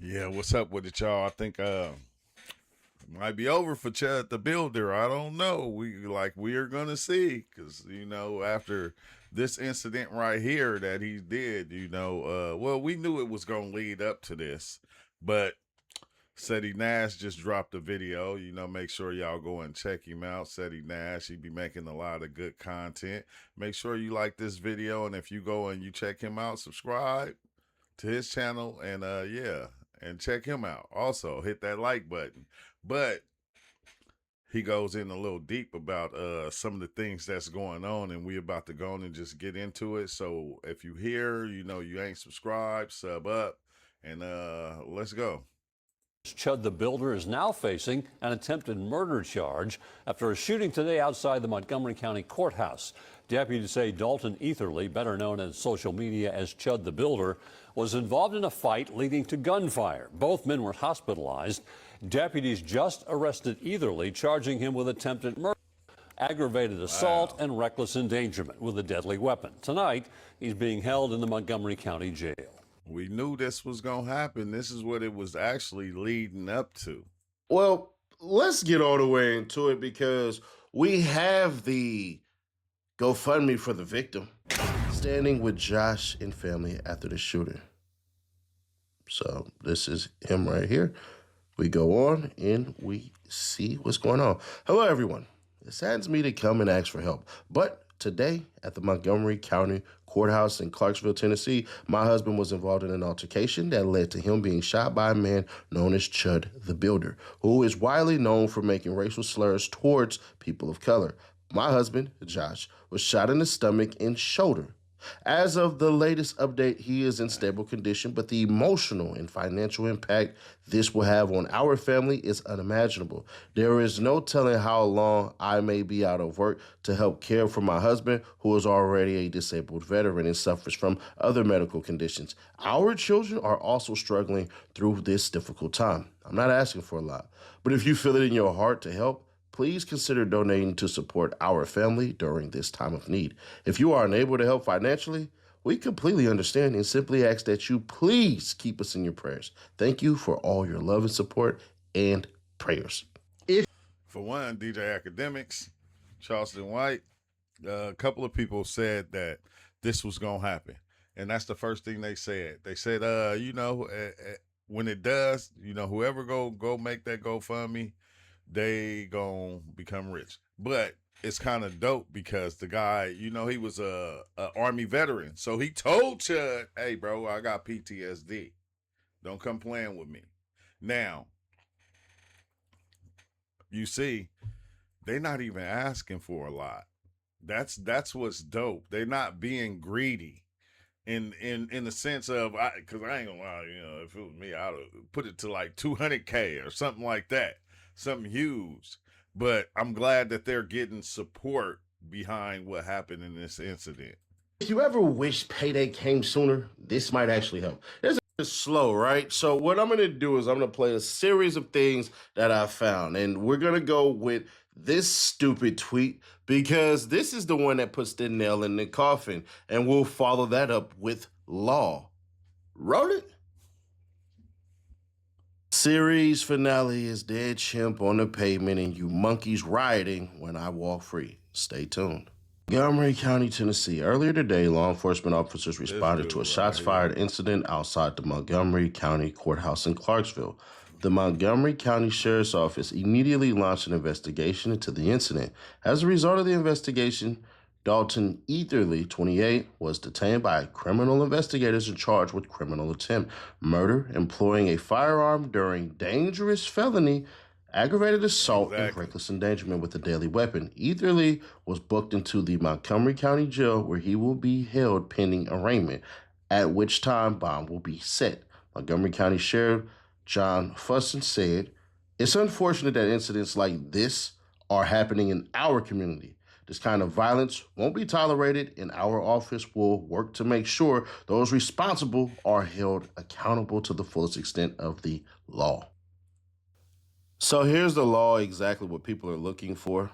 Yeah, what's up with it, y'all? I think it might be over for Chud the Builder. I don't know. We're gonna see because after this incident right here that he did, well, we knew it was gonna lead up to this, but Seti Nash just dropped a video. Make sure y'all go and check him out. Seti Nash, he be making a lot of good content. Make sure you like this video, and if you go and you check him out, subscribe to his channel, and yeah, and check him out. Also, hit that like button. But he goes in a little deep about some of the things that's going on, and we about to go on and just get into it. So if you here, you ain't subscribed, sub up, and let's go. Chud the Builder is now facing an attempted murder charge after a shooting today outside the Montgomery County Courthouse. Deputies say Dalton Etherly, better known on social media as Chud the Builder, was involved in a fight leading to gunfire. Both men were hospitalized. Deputies just arrested Etherly, charging him with attempted murder, aggravated assault, and reckless endangerment with a deadly weapon. Tonight, he's being held in the Montgomery County Jail. We knew this was gonna happen. This is what it was actually leading up to. Well, let's get all the way into it because we have the GoFundMe for the victim standing with Josh and family after the shooting. So this is him right here. We go on and we see what's going on. Hello, everyone. It saddens me to come and ask for help, but today at the Montgomery County Courthouse in Clarksville, Tennessee, my husband was involved in an altercation that led to him being shot by a man known as Chud the Builder, who is widely known for making racial slurs towards people of color. My husband, Josh, was shot in the stomach and shoulder. As of the latest update, he is in stable condition, but the emotional and financial impact this will have on our family is unimaginable. There is no telling how long I may be out of work to help care for my husband, who is already a disabled veteran and suffers from other medical conditions. Our children are also struggling through this difficult time. I'm not asking for a lot, but if you feel it in your heart to help, please consider donating to support our family during this time of need. If you are unable to help financially, we completely understand and simply ask that you please keep us in your prayers. Thank you for all your love and support and prayers. For one, DJ Academics, Charleston White, a couple of people said that this was gonna happen, and that's the first thing they said. They said, when it does, whoever go make that GoFundMe, they gonna become rich. But it's kind of dope because the guy, he was a army veteran, so he told Chud, "Hey, bro, I got PTSD. Don't come playing with me." Now, you see, they're not even asking for a lot. That's what's dope. They're not being greedy in the sense of, because I ain't gonna lie, if it was me, I'd put it to like 200K or something like that, something huge. But I'm glad that they're getting support behind what happened in this incident. If you ever wish payday came sooner, this might actually help. It's slow, right? So what I'm going to do is I'm going to play a series of things that I found. And we're going to go with this stupid tweet because this is the one that puts the nail in the coffin. And we'll follow that up with law. Roll it. Series finale is dead chimp on the pavement and you monkeys rioting when I walk free. Stay tuned. Montgomery County, Tennessee. Earlier today, law enforcement officers responded to a shots fired incident outside the Montgomery County Courthouse in Clarksville. The Montgomery County Sheriff's Office immediately launched an investigation into the incident. As a result of the investigation, Dalton Etherly, 28, was detained by criminal investigators and charged with criminal attempt, murder, employing a firearm during dangerous felony, aggravated assault, and reckless endangerment with a deadly weapon. Etherly was booked into the Montgomery County Jail where he will be held pending arraignment, at which time bond will be set. Montgomery County Sheriff John Fusson said, "It's unfortunate that incidents like this are happening in our community. This kind of violence won't be tolerated, and our office will work to make sure those responsible are held accountable to the fullest extent of the law." So here's the law, exactly what people are looking for.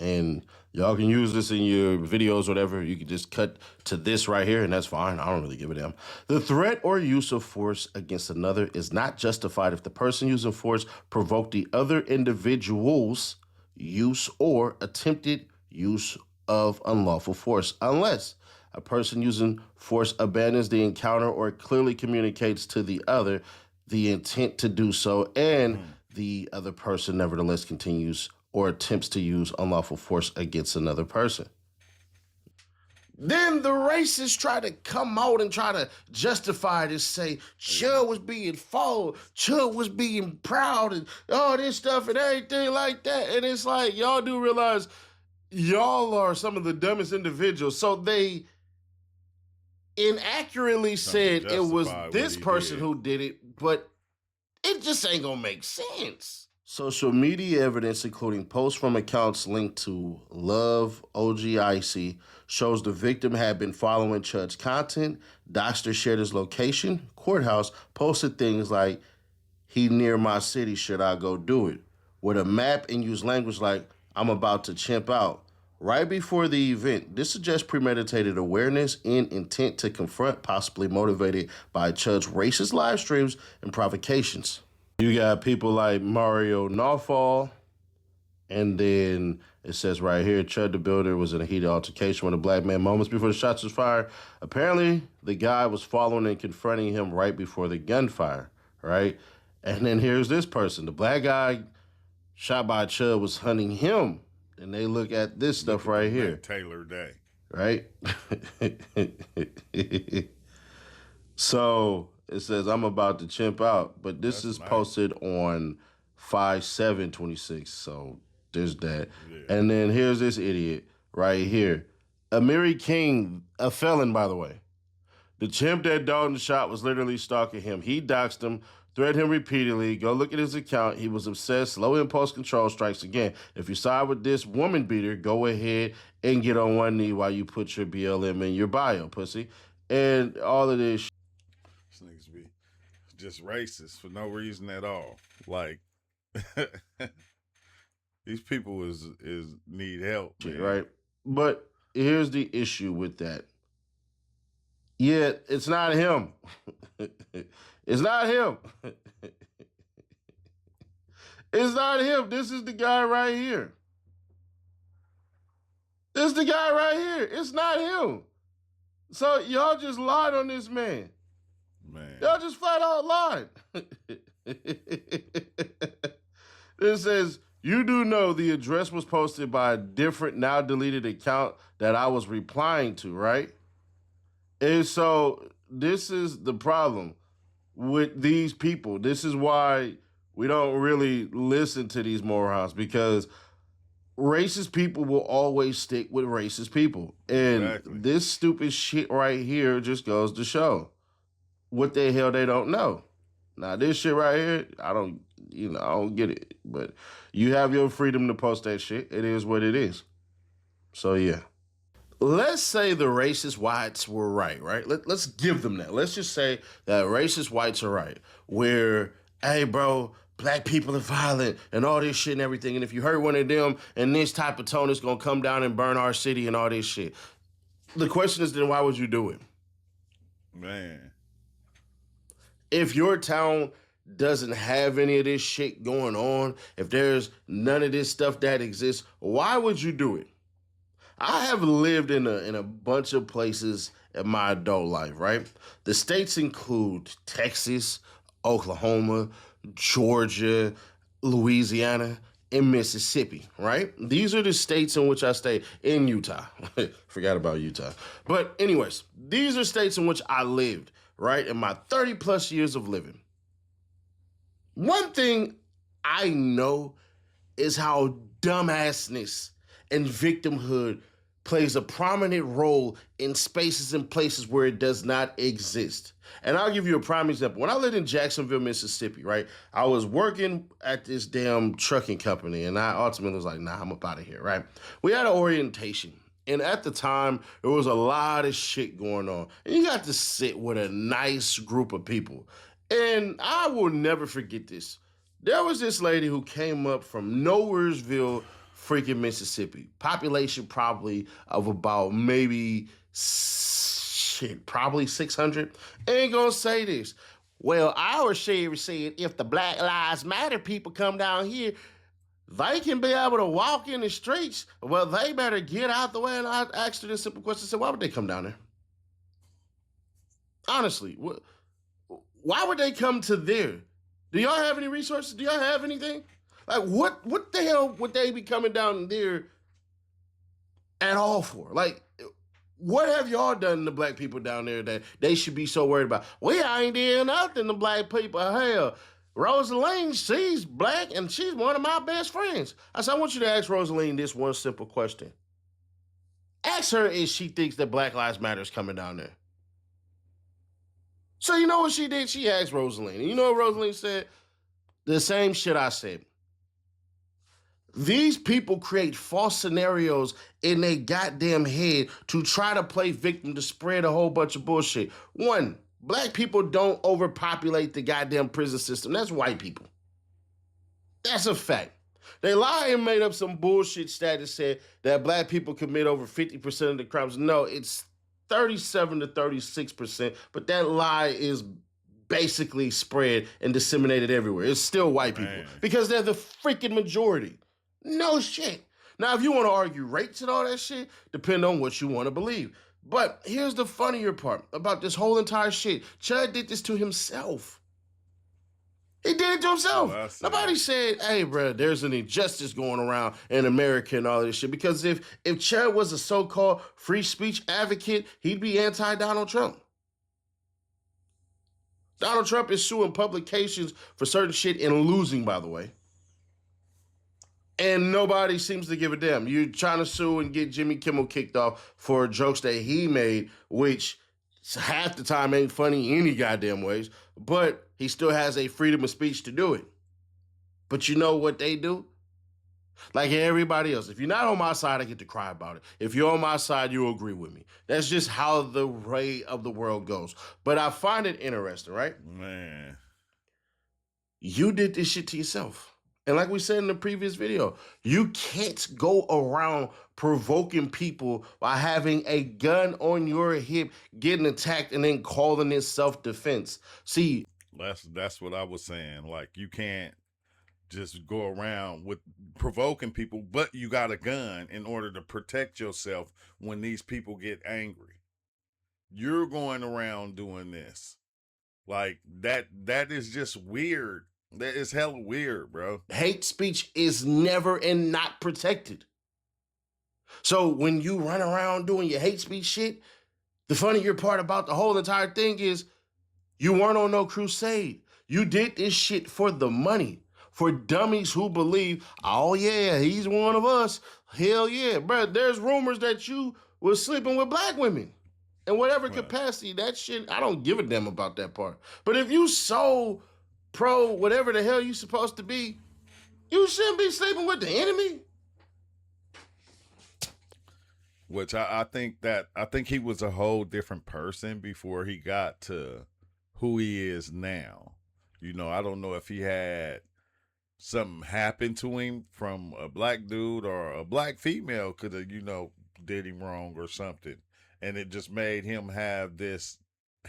And y'all can use this in your videos, whatever. You can just cut to this right here, and that's fine. I don't really give a damn. The threat or use of force against another is not justified if the person using force provoked the other individual's use or attempted use of unlawful force, unless a person using force abandons the encounter or clearly communicates to the other the intent to do so, and the other person nevertheless continues or attempts to use unlawful force against another person. Then the racists try to come out and try to justify this, say Chud was being followed, Chud was being proud, and all this stuff and everything like that. And it's like, y'all do realize y'all are some of the dumbest individuals. So they inaccurately said it was this person who did it, but it just ain't gonna make sense. Social media evidence, including posts from accounts linked to Love OGIC, shows the victim had been following Chud's content. Doxter shared his location, courthouse, posted things like, "He near my city, should I go do it?" with a map, and used language like, "I'm about to chimp out." Right before the event, this suggests premeditated awareness and intent to confront, possibly motivated by Chud's racist live streams and provocations. You got people like Mario Nawfall, and then it says right here, Chud the Builder was in a heated altercation with a black man moments before the shots was fired. Apparently, the guy was following and confronting him right before the gunfire, right? And then here's this person. The black guy shot by Chud was hunting him. And they look at this stuff right here. Taylor Day. Right? So it says, "I'm about to chimp out." But this is posted on 5/7/26. So there's that. Yeah. And then here's this idiot right here. Amiri King, a felon, by the way. The chimp that Dalton shot was literally stalking him. He doxed him, threatened him repeatedly. Go look at his account. He was obsessed. Low impulse control strikes again. If you side with this woman beater, go ahead and get on one knee while you put your BLM in your bio, pussy. And all of this. This niggas be just racist for no reason at all. Like, these people is need help, man. Right? But here's the issue with that. Yeah, it's not him. It's not him. It's not him. This is the guy right here. This is the guy right here. It's not him. So y'all just lied on this man. Y'all just flat out lied. It says, "You do know the address was posted by a different, now deleted account that I was replying to, right?" And so this is the problem with these people. This is why we don't really listen to these morons, because racist people will always stick with racist people. And this stupid shit right here just goes to show what the hell they don't know. Now, this shit right here, I don't get it. But you have your freedom to post that shit. It is what it is. So, yeah. Let's say the racist whites were right? Let's give them that. Let's just say that racist whites are right. Where, hey, bro, black people are violent and all this shit and everything. And if you hurt one of them and this type of tone, it's going to come down and burn our city and all this shit. The question is, then why would you do it? Man. If your town doesn't have any of this shit going on, if there's none of this stuff that exists, why would you do it? I have lived in a bunch of places in my adult life, right? The states include Texas, Oklahoma, Georgia, Louisiana, and Mississippi, right? These are the states in which I stay. In Utah. Forgot about Utah. But anyways, these are states in which I lived, right? In my 30 plus years of living. One thing I know is how dumbassness and victimhood plays a prominent role in spaces and places where it does not exist. And I'll give you a prime example. When I lived in Jacksonville, Mississippi, right, I was working at this damn trucking company, and I ultimately was like, nah, I'm up out of here, right? We had an orientation. And at the time, there was a lot of shit going on. And you got to sit with a nice group of people. And I will never forget this. There was this lady who came up from Nowheresville, freaking Mississippi. Population probably of about maybe probably 600. Ain't gonna say this. Well, our sheriff said if the Black Lives Matter people come down here, they can be able to walk in the streets. Well, they better get out the way. And I asked her this simple question. I said, why would they come down there? Honestly, why would they come to there? Do y'all have any resources? Do y'all have anything? Like, what the hell would they be coming down there at all for? Like, what have y'all done to black people down there that they should be so worried about? We ain't doing nothing to black people. Hell, Rosaline, she's black and she's one of my best friends. I said, I want you to ask Rosaline this one simple question. Ask her if she thinks that Black Lives Matter is coming down there. So you know what she did? She asked Rosaline. And you know what Rosaline said? The same shit I said. These people create false scenarios in their goddamn head to try to play victim to spread a whole bunch of bullshit. One, black people don't overpopulate the goddamn prison system. That's white people. That's a fact. They lied and made up some bullshit stat that said that black people commit over 50% of the crimes. No, it's 37 to 36%, but that lie is basically spread and disseminated everywhere. It's still white people because they're the freaking majority. No shit. Now, if you want to argue rates and all that shit, depend on what you want to believe. But here's the funnier part about this whole entire shit. Chud did this to himself. He did it to himself. Nobody said, hey, bro, there's an injustice going around in America and all this shit. Because if Chud was a so-called free speech advocate, he'd be anti-Donald Trump. Donald Trump is suing publications for certain shit and losing, by the way. And nobody seems to give a damn. You're trying to sue and get Jimmy Kimmel kicked off for jokes that he made, which half the time ain't funny any goddamn ways, but he still has a freedom of speech to do it. But you know what they do? Like everybody else. If you're not on my side, I get to cry about it. If you're on my side, you'll agree with me. That's just how the way of the world goes. But I find it interesting, right? Man. You did this shit to yourself. And like we said in the previous video, you can't go around provoking people by having a gun on your hip, getting attacked, and then calling it self-defense. See, that's what I was saying. Like, you can't just go around with provoking people, but you got a gun in order to protect yourself when these people get angry. You're going around doing this. Like, that is just weird. That is hella weird, bro. Hate speech is never and not protected. So when you run around doing your hate speech shit, the funnier part about the whole entire thing is you weren't on no crusade. You did this shit for the money, for dummies who believe, oh yeah, he's one of us. Hell yeah, bro. There's rumors that you were sleeping with black women. In whatever capacity, that shit, I don't give a damn about that part. But if you so pro whatever the hell you supposed to be, you shouldn't be sleeping with the enemy. Which I think he was a whole different person before he got to who he is now. You know, I don't know if he had something happen to him from a black dude or a black female could have, you know, did him wrong or something. And it just made him have this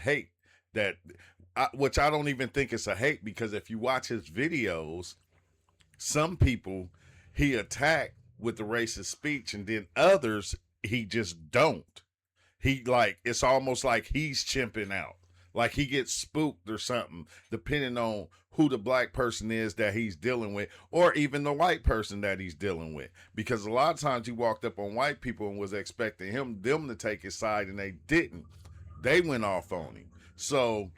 hate which I don't even think it's a hate, because if you watch his videos, some people he attacked with the racist speech, and then others he just don't. He, like, it's almost like he's chimping out. Like he gets spooked or something, depending on who the black person is that he's dealing with, or even the white person that he's dealing with. Because a lot of times he walked up on white people and was expecting them to take his side, and they didn't. They went off on him. So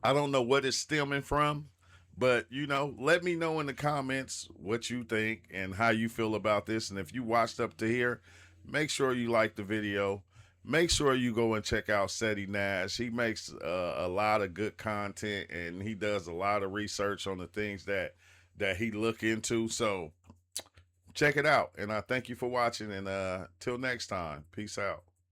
I don't know what it's stemming from, but, you know, let me know in the comments what you think and how you feel about this. And if you watched up to here, make sure you like the video. Make sure you go and check out Seti Nash. He makes a lot of good content, and he does a lot of research on the things that he look into. So check it out. And I thank you for watching, and till next time, peace out.